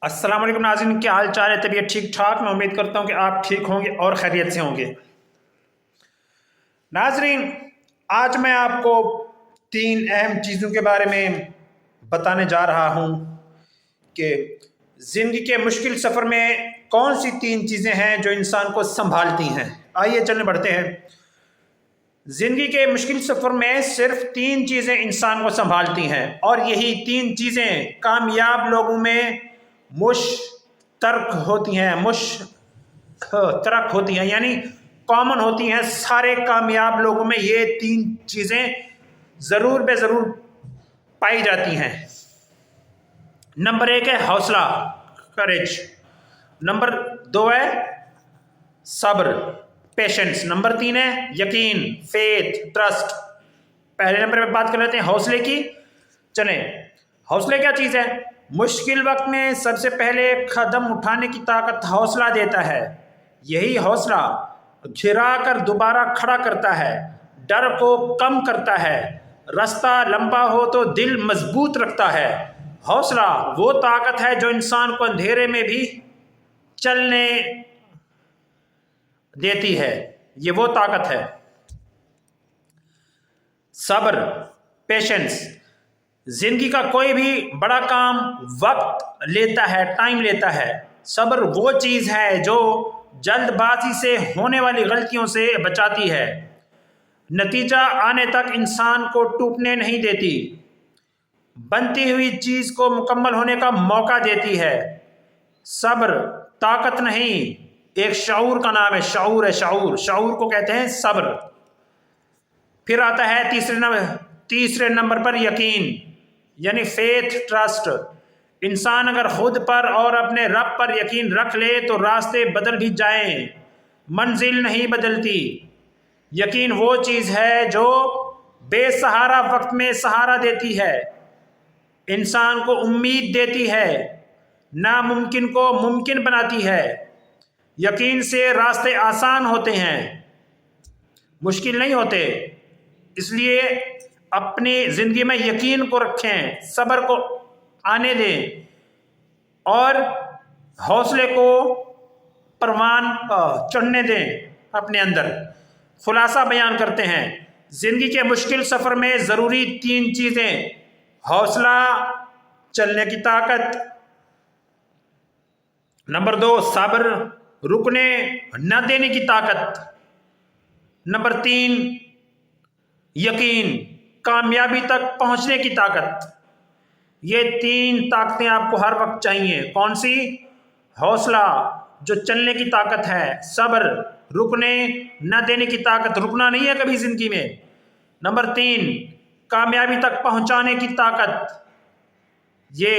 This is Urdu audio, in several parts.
السلام علیکم ناظرین، کیا حال چال ہے؟ طبیعت ٹھیک ٹھاک؟ میں امید کرتا ہوں کہ آپ ٹھیک ہوں گے اور خیریت سے ہوں گے۔ ناظرین، آج میں آپ کو 3 اہم چیزوں کے بارے میں بتانے جا رہا ہوں کہ زندگی کے مشکل سفر میں کون سی 3 چیزیں ہیں جو انسان کو سنبھالتی ہیں۔ آئیے چلنے بڑھتے ہیں۔ زندگی کے مشکل سفر میں صرف 3 چیزیں انسان کو سنبھالتی ہیں، اور یہی 3 چیزیں کامیاب لوگوں میں مشترک ہوتی ہیں، یعنی کامن ہوتی ہیں۔ سارے کامیاب لوگوں میں یہ 3 چیزیں ضرور بے ضرور پائی جاتی ہیں۔ نمبر 1 ہے حوصلہ، کریج۔ نمبر 2 ہے صبر، پیشنس۔ نمبر 3 ہے یقین، فیتھ، ٹرسٹ۔ پہلے نمبر پہ بات کر لیتے ہیں حوصلے کی۔ چلیں، حوصلے کیا چیز ہے؟ مشکل وقت میں سب سے پہلے قدم اٹھانے کی طاقت حوصلہ دیتا ہے۔ یہی حوصلہ گھرا کر دوبارہ کھڑا کرتا ہے، ڈر کو کم کرتا ہے، راستہ لمبا ہو تو دل مضبوط رکھتا ہے۔ حوصلہ وہ طاقت ہے جو انسان کو اندھیرے میں بھی چلنے دیتی ہے۔ یہ وہ طاقت ہے۔ صبر، پیشنس۔ زندگی کا کوئی بھی بڑا کام وقت لیتا ہے، ٹائم لیتا ہے۔ صبر وہ چیز ہے جو جلد بازی سے ہونے والی غلطیوں سے بچاتی ہے، نتیجہ آنے تک انسان کو ٹوٹنے نہیں دیتی، بنتی ہوئی چیز کو مکمل ہونے کا موقع دیتی ہے۔ صبر طاقت نہیں، ایک شعور کا نام ہے، شعور ہے، شعور کو کہتے ہیں صبر۔ پھر آتا ہے تیسرے نمبر پر یقین، یعنی فیتھ، ٹرسٹ۔ انسان اگر خود پر اور اپنے رب پر یقین رکھ لے تو راستے بدل بھی جائیں، منزل نہیں بدلتی۔ یقین وہ چیز ہے جو بے سہارا وقت میں سہارا دیتی ہے، انسان کو امید دیتی ہے، ناممکن کو ممکن بناتی ہے۔ یقین سے راستے آسان ہوتے ہیں، مشکل نہیں ہوتے۔ اس لیے اپنی زندگی میں یقین کو رکھیں، صبر کو آنے دیں اور حوصلے کو پروان چڑھنے دیں اپنے اندر۔ خلاصہ بیان کرتے ہیں، زندگی کے مشکل سفر میں ضروری 3 چیزیں: حوصلہ، چلنے کی طاقت۔ نمبر 2 صبر، رکنے نہ دینے کی طاقت۔ نمبر 3 یقین، کامیابی تک پہنچنے کی طاقت۔ یہ 3 طاقتیں آپ کو ہر وقت چاہیے۔ کون سی؟ حوصلہ جو چلنے کی طاقت ہے، صبر رکنے نہ دینے کی طاقت، رکنا نہیں ہے کبھی زندگی میں۔ نمبر 3 کامیابی تک پہنچانے کی طاقت۔ یہ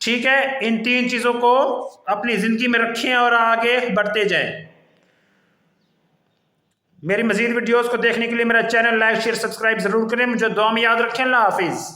ٹھیک ہے، ان 3 چیزوں کو اپنی زندگی میں رکھیں اور آگے بڑھتے جائیں۔ میری مزید ویڈیوز کو دیکھنے کے لیے میرا چینل لائک، شیئر، سبسکرائب ضرور کریں۔ مجھے دعا میں یاد رکھیں۔ اللہ حافظ۔